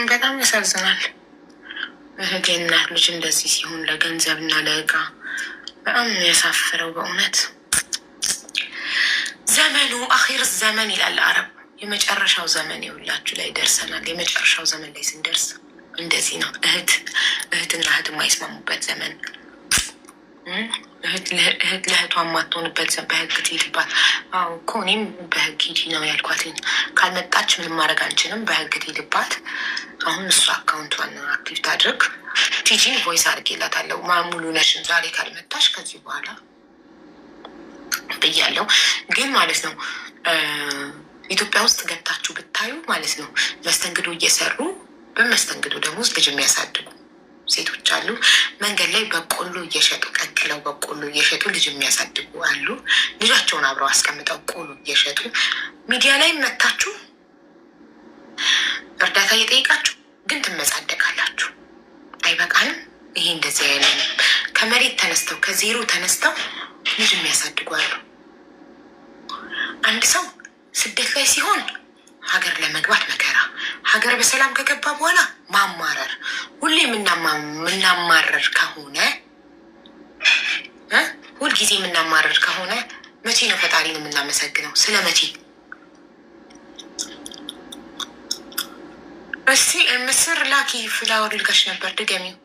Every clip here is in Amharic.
በጣም ያሳዝናል። እህቴና ልጅ እንደዚህ ሲሆን ለገንዘብና ለእቃ በጣም ያሳፍረው በእውነት። ዘመኑ አኺር ዘመን ይላል አረብ። የመጨረሻው ዘመን የሁላችሁ ላይ ደርሰናል። የመጨረሻው ዘመን ላይ ስንደርስ እንደዚህ ነው። እህትና እህት የማይስማሙበት ዘመን፣ እህት ለእህቷ የማትሆንበት በህግ ትሄድባት። አዎ እኮ እኔም በህግ ሂጂ ነው ያልኳትኝ። ካልመጣች ምንም ማድረግ አንችልም፣ በህግ ትሄድባት። አሁን እሱ አካውንቷን አክቲቭ ታድርግ። ቲጂን ቮይስ አድርጌላታለሁ። ሙሉ ነሽን ዛሬ ካልመጣሽ ከዚህ በኋላ ብያለሁ። ግን ማለት ነው ኢትዮጵያ ውስጥ ገብታችሁ ብታዩ ማለት ነው መስተንግዶ እየሰሩ በመስተንግዶ ደግሞ ልጅ የሚያሳድጉ ሴቶች አሉ። መንገድ ላይ በቆሎ እየሸጡ ቀቅለው በቆሎ እየሸጡ ልጅ የሚያሳድጉ አሉ። ልጃቸውን አብረው አስቀምጠው ቆሎ እየሸጡ ሚዲያ ላይ መታችሁ እርዳታ እየጠየቃችሁ ግን ትመጻደቃላችሁ። አይበቃንም? ይሄ እንደዚህ አይነት ከመሬት ተነስተው ከዜሮ ተነስተው ልጅ የሚያሳድጉ አሉ። አንድ ሰው ስደት ላይ ሲሆን ሀገር ለመግባት መከራ፣ ሀገር በሰላም ከገባ በኋላ ማማረር። ሁሌ የምናማረር ከሆነ ሁልጊዜ የምናማረር ከሆነ መቼ ነው ፈጣሪን የምናመሰግነው? ስለ መቼ? እስቲ ምስር ላኪ ፍላወር ልካሽ ነበር ድገሚው።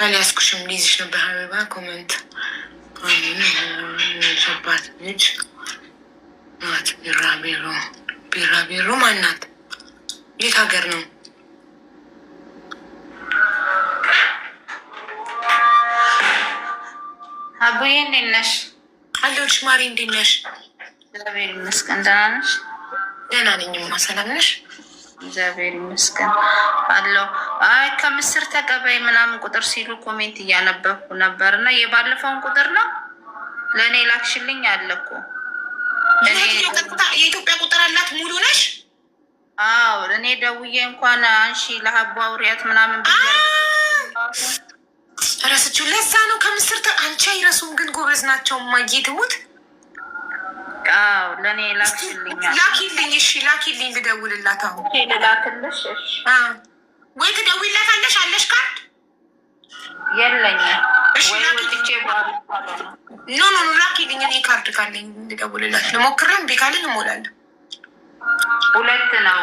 አልያዝኩሽም ሊይዝሽ ነበር። ሀቢባ ኮመንት ባት ልጅ ናት። ቢራቢሮ ቢራቢሮ ማናት? የት ሀገር ነው? አቡዬ እንዴት ነሽ? አለሁልሽ ማሪ፣ እንዴት ነሽ? እግዚአብሔር ይመስገን። ደህና ነሽ? ደህና ነኝማ። ሰላም ነሽ? እግዚአብሔር ይመስገን አለው። አይ ከምስር ተቀበይ ምናምን ቁጥር ሲሉ ኮሜንት እያነበብኩ ነበር እና የባለፈውን ቁጥር ነው ለእኔ ላክሽልኝ አለ እኮ። የኢትዮጵያ ቁጥር አላት ሙሉ ነሽ? አዎ እኔ ደውዬ እንኳን አንሺ ለሀቡ አውሪያት ምናምን ረስችው። ለዛ ነው ከምስር አንቺ አይረሱም ግን ጎበዝ ናቸው። ማጌትሙት አዎ ለእኔ ላክሽልኛል። ላኪልኝ። እሺ ላኪልኝ፣ ልደውልላት አሁን። ልላክልሽ? ወይ ትደውይላታለሽ? አለሽ ካርድ? የለኝም። እሺ ላኪልኝ። ኖ ላኪልኝ። እኔ ካርድ ካለኝ ልደውልላት። ልሞክረን እምቢ ካለኝ እሞላለሁ። ሁለት ነው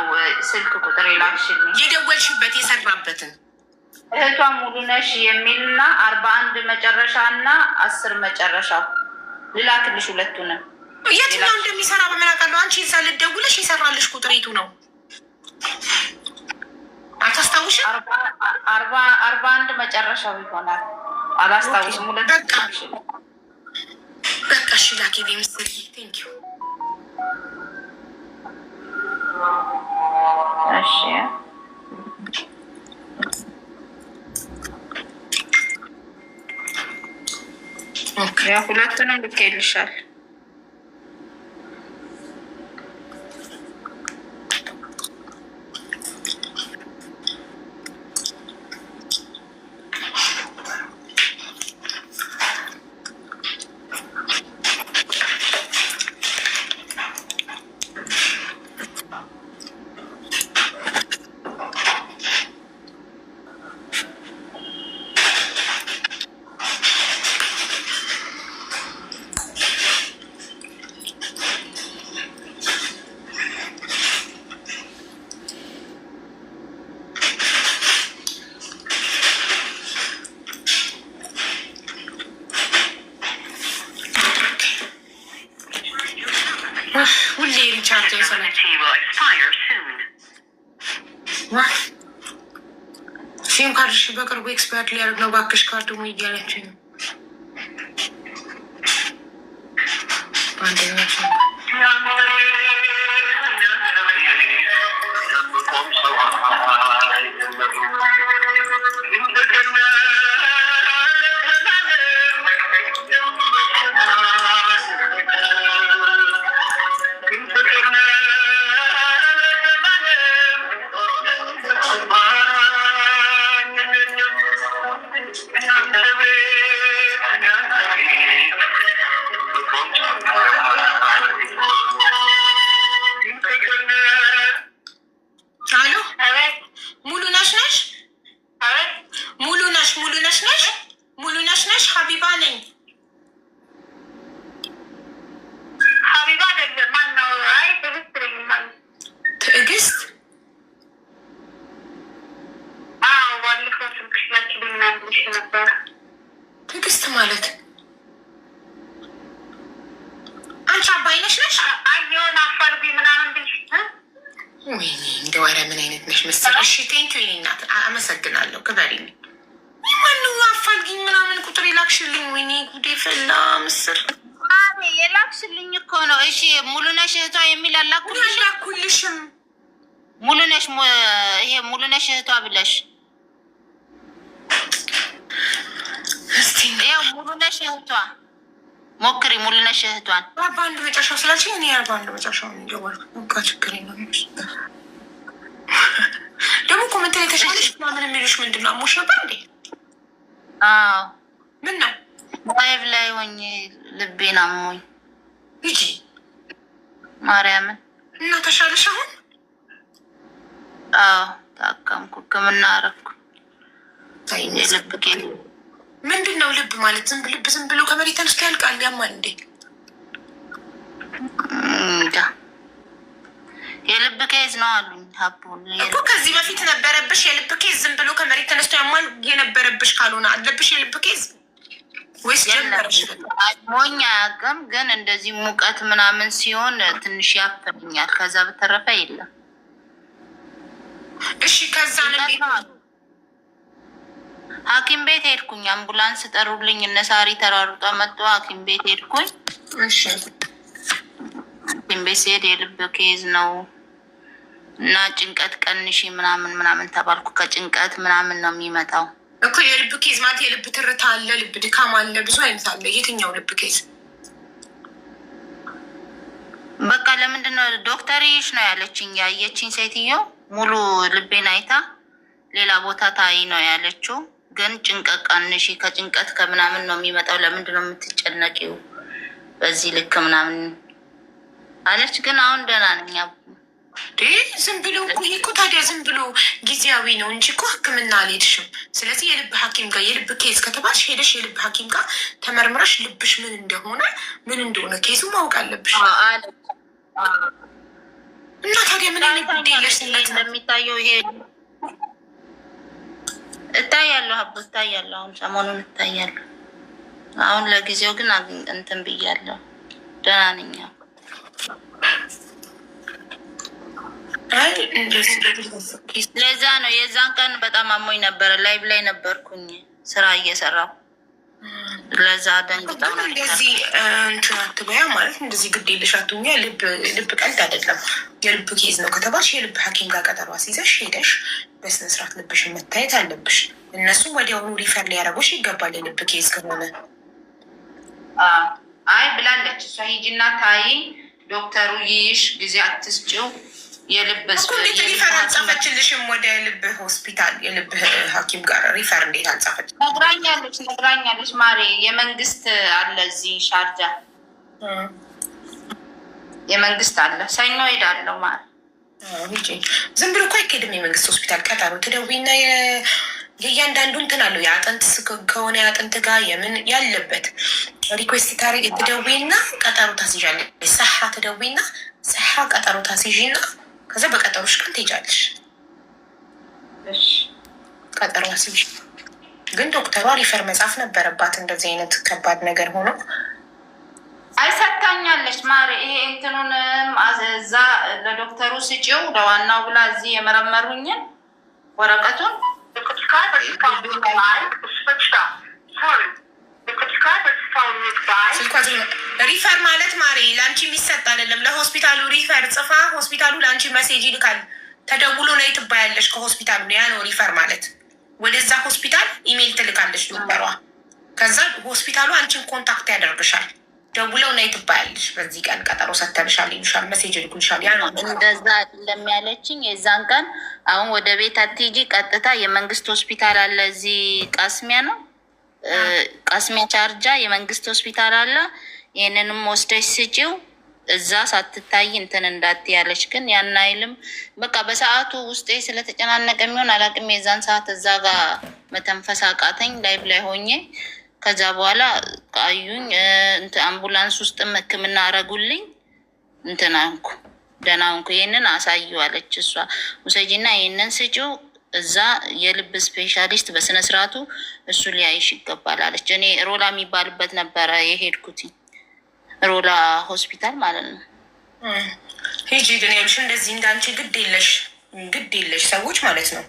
ስልክ ቁጥር የላክሽልኝ። የደወልሽበት የሰራበትን እህቷ ሙሉ ነሽ የሚልና 41 መጨረሻ እና 10 መጨረሻው ልላክልሽ ሁለቱንም። የትኛው እንደሚሰራ በምን አውቃለሁ? አንቺ እዛ ልደውልሽ የሰራልሽ ቁጥር የቱ ነው? አታስታውሽም? 41 መጨረሻው ይሆናል። አላስታውስም። ሁለት በቃ እሺ ላኪልኝ። ምስል ቴንኪው። እሺ ያ ሁለቱንም ልኬልሻል። ሁሌ ሪቻርጅ ሲም ካርድሽ በቅርቡ ኤክስፓየርድ ሊያደርግ ነው። እባክሽ ካርድ ሙ እያለችኝ ነው። አንደኛ ሙሉ ነሽ ነሽ ሙሉ ነሽ ሀቢባ ነኝ። ሀቢባ አይደለም ማነው? አይ ትዕግስት ነኝ ማለት ትዕግስት። ባለፈው ስልክሽ ላኪልኝ ብለሽ ነበር። ትዕግስት ማለት አንቺ አባይ ነሽ? አይ የሆነ አፋልጉ ምናምን ብልሽ። ወይኔ እንደው ኧረ ምን አይነት ነሽ መሰለሽ። እሺ ቴንኪው የእኔ እናት አመሰግናለሁ። ክበሪልኝ። ማነው አፋልጊኝ ምናምን ቁጥር የላክሽልኝ? ወይኔ ጉዴ ፈላ። ምስር የላክሽልኝ እኮ ነው። እሺ ሙሉነሽ እህቷ የሚል አላኩልሽም። ሙሉነሽ ይሄ ሙሉነሽ እህቷ ብለሽ እስቲ ያው ሙሉነሽ እህቷ ሞክሪ። ሙሉነሽ እህቷን በአንድ መጨረሻው ስላልሽኝ እኔ በአንድ መጨረሻው እንዲወልኩ ችግር የለም። ደግሞ ኮመንት ላይ ተሻለሽ ምናምን የሚሉሽ ምንድን ነው? አሞሽ ነበር እንዴ? ምን ነው ላይቭ ላይ ሆኜ ልቤን አሞኝ ሂጂ ማርያምን። እና ተሻለሽ አሁን? ታከምኩ፣ ሕክምና አረፍኩ። ልብ ምንድን ነው ልብ ማለት? ልብ ዝም ብሎ ከመሬት ተነስቶ ያልቃል? ያማል እንዴ? የልብ ኬዝ ነው አሉኝ እኮ። ከዚህ በፊት ነበረብሽ የልብ ኬዝ? ዝም ብሎ ከመሬት ተነስቶ ያማል የነበረብሽ ካልሆነ አለብሽ የልብ ኬዝ ወይስ ጀመረሽ? ሞኝ አያውቅም፣ ግን እንደዚህ ሙቀት ምናምን ሲሆን ትንሽ ያፈኛል። ከዛ በተረፈ የለም። እሺ ከዛ ሐኪም ቤት ሄድኩኝ። አምቡላንስ ጠሩልኝ። እነሳሪ ተራሩጣ መጥቶ ሐኪም ቤት ሄድኩኝ። ሐኪም ቤት ሲሄድ የልብ ኬዝ ነው እና ጭንቀት ቀንሺ ምናምን ተባልኩ። ከጭንቀት ምናምን ነው የሚመጣው እኮ የልብ ኬዝ ማለት። የልብ ትርታ አለ፣ ልብ ድካም አለ፣ ብዙ አይነት አለ። የትኛው ልብ ኬዝ? በቃ ለምንድነው ዶክተርሽ ነው ያለችኝ። ያየችኝ ሴትዮ ሙሉ ልቤን አይታ ሌላ ቦታ ታይ ነው ያለችው። ግን ጭንቀት ቀንሺ፣ ከጭንቀት ከምናምን ነው የሚመጣው። ለምንድን ነው የምትጨነቂው በዚህ ልክ ምናምን አለች። ግን አሁን ደህና ነኝ። ዝም ብሎ እኮ ታዲያ ዝም ብሎ ጊዜያዊ ነው እንጂ እኮ ሕክምና አልሄድሽም። ስለዚህ የልብ ሐኪም ጋር የልብ ኬዝ ከተባልሽ ሄደሽ የልብ ሐኪም ጋር ተመርምረሽ ልብሽ ምን እንደሆነ ኬዙ ማወቅ አለብሽ። እና ታዲያ ምን አይነት ጉዳይ የለሽነት እንደሚታየው ይሄ እታያለሁ ሀቡ እታያለሁ። አሁን ሰሞኑን እታያለሁ። አሁን ለጊዜው ግን እንትን ብያለሁ። ደህና ነኝ። ለዛ ነው የዛን ቀን በጣም አሞኝ ነበረ። ላይቭ ላይ ነበርኩኝ ስራ እየሰራሁ። ለዛ ደንግጣ ነው እንደዚህ እንትን አትበያ ማለት እንደዚህ ግድ የለሽ አትሁኛ። ልብ ቀልድ አይደለም። የልብ ኬዝ ነው ከተባልሽ የልብ ሐኪም ጋር ቀጠሮ አስይዘሽ ሄደሽ በስነስርዓት ልብሽን መታየት አለብሽ። እነሱ ወዲያውኑ ሪፈር ሊያደርጉሽ ይገባል። የልብ ኬዝ ከሆነ አይ ብላለች እሷ። ሂጂና ታይ ዶክተሩ ይይሽ፣ ጊዜ አትስጪው። የልብ እንዴት ሪፈር አልጻፈችልሽም? ወደ ልብ ሆስፒታል የልብ ሐኪም ጋር ሪፈር እንዴት አልጻፈች? ነግራኛለች ማሬ። የመንግስት አለ እዚህ ሻርጃ የመንግስት አለ። ሰኞ ሄዳለሁ ማሬ። ዝም ብሎ እኮ አይኬድም የመንግስት ሆስፒታል። ቀጠሮ ትደውይና የእያንዳንዱ እንትን አለው። የአጥንት ከሆነ የአጥንት ጋር የምን ያለበት ሪኩዌስት ታደርጊ ትደውይና ቀጠሮ ታስይዣለሽ። ሰሓ ትደውይና ሰሓ ቀጠሮ ታስይዥና ከዛ በቀጠሮሽ ቀን ትሄጃለሽ። ቀጠሮ አስይዥ። ግን ዶክተሯ ሪፈር መጻፍ ነበረባት። እንደዚህ አይነት ከባድ ነገር ሆኖ አይሰታኛለች ማሪ። ይሄ እንትኑንም እዛ ለዶክተሩ ስጪው ለዋናው ብላ እዚህ የመረመሩኝን ወረቀቱን ሪፈር ማለት ማሪ ለአንቺ የሚሰጥ አይደለም። ለሆስፒታሉ ሪፈር ጽፋ ሆስፒታሉ ለአንቺ መሴጅ ይልካል። ተደውሎ ነይ ትባያለሽ ከሆስፒታሉ። ያ ነው ሪፈር ማለት። ወደዛ ሆስፒታል ኢሜይል ትልካለች ዶክተሯ። ከዛ ሆስፒታሉ አንቺን ኮንታክት ያደርግሻል። ደውለው ነይ ትባያለሽ። በዚህ ቀን ቀጠሮ ሰተንሻል ይሉሻል፣ መሴጅ ይልኩልሻል። ያ ነው እንደዛ አይደለም ያለችኝ የዛን ቀን። አሁን ወደ ቤት አትሄጂ፣ ቀጥታ የመንግስት ሆስፒታል አለ እዚህ ቃስሚያ ነው ቃስሚያ ቻርጃ የመንግስት ሆስፒታል አለ። ይህንንም ወስደሽ ስጪው እዛ ሳትታይ እንትን እንዳት ያለች ግን ያን አይልም። በቃ በሰዓቱ ውስጤ ስለተጨናነቀ የሚሆን አላቅም። የዛን ሰዓት እዛ ጋር መተንፈስ አቃተኝ ላይቭ ላይ ሆኜ። ከዛ በኋላ ቃዩኝ አምቡላንስ ውስጥም ሕክምና አረጉልኝ። እንትን አንኩ ደህና አንኩ። ይህንን አሳዩ አለች እሷ። ውሰጂና ይህንን ስጪው እዛ የልብ ስፔሻሊስት በስነስርዓቱ እሱ ሊያይሽ ይገባል አለች። እኔ ሮላ የሚባልበት ነበረ የሄድኩት ሮላ ሆስፒታል ማለት ነው። ሂጂ ግን ይኸውልሽ እንደዚህ እንዳንቺ ግድ የለሽ ሰዎች ማለት ነው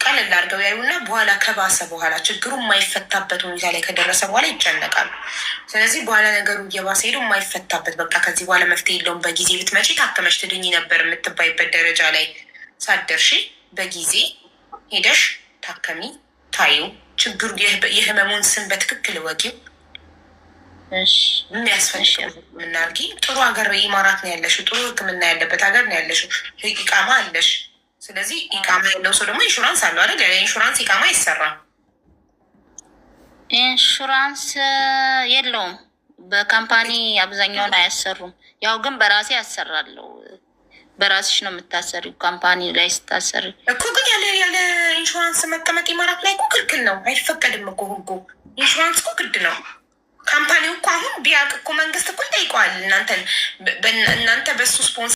ቀለል አድርገው ያዩና በኋላ ከባሰ በኋላ ችግሩ የማይፈታበት ሁኔታ ላይ ከደረሰ በኋላ ይጨነቃሉ። ስለዚህ በኋላ ነገሩ እየባሰ ሄዶ የማይፈታበት በቃ ከዚህ በኋላ መፍትሄ የለውም በጊዜ ብትመጪ ታከመሽ ትድኝ ነበር የምትባይበት ደረጃ ላይ ሳትደርሺ በጊዜ ሄደሽ ታከሚ፣ ታዩ፣ ችግሩ የህመሙን ስም በትክክል ወቂው የሚያስፈልግ ምናርጊ። ጥሩ ሀገር ኢማራት ነው ያለሽው፣ ጥሩ ሕክምና ያለበት ሀገር ነው ያለሽው፣ ኢቃማ አለሽ። ስለዚህ ኢቃማ ያለው ሰው ደግሞ ኢንሹራንስ አለው አይደል? ኢንሹራንስ ኢቃማ አይሰራም። ኢንሹራንስ የለውም በካምፓኒ አብዛኛውን አያሰሩም። ያው ግን በራሴ ያሰራለሁ። በራስሽ ነው የምታሰሪው ካምፓኒ ላይ ስታሰሪ እኮ። ግን ያለ ኢንሹራንስ መቀመጥ ኢማራት ላይ እኮ ክልክል ነው፣ አይፈቀድም እኮ ህጉ። ኢንሹራንስ እኮ ግድ ነው። ካምፓኒው እኮ አሁን ቢያውቅ እኮ መንግስት እኮ ይጠይቀዋል። እናንተ በሱ ስፖንሰር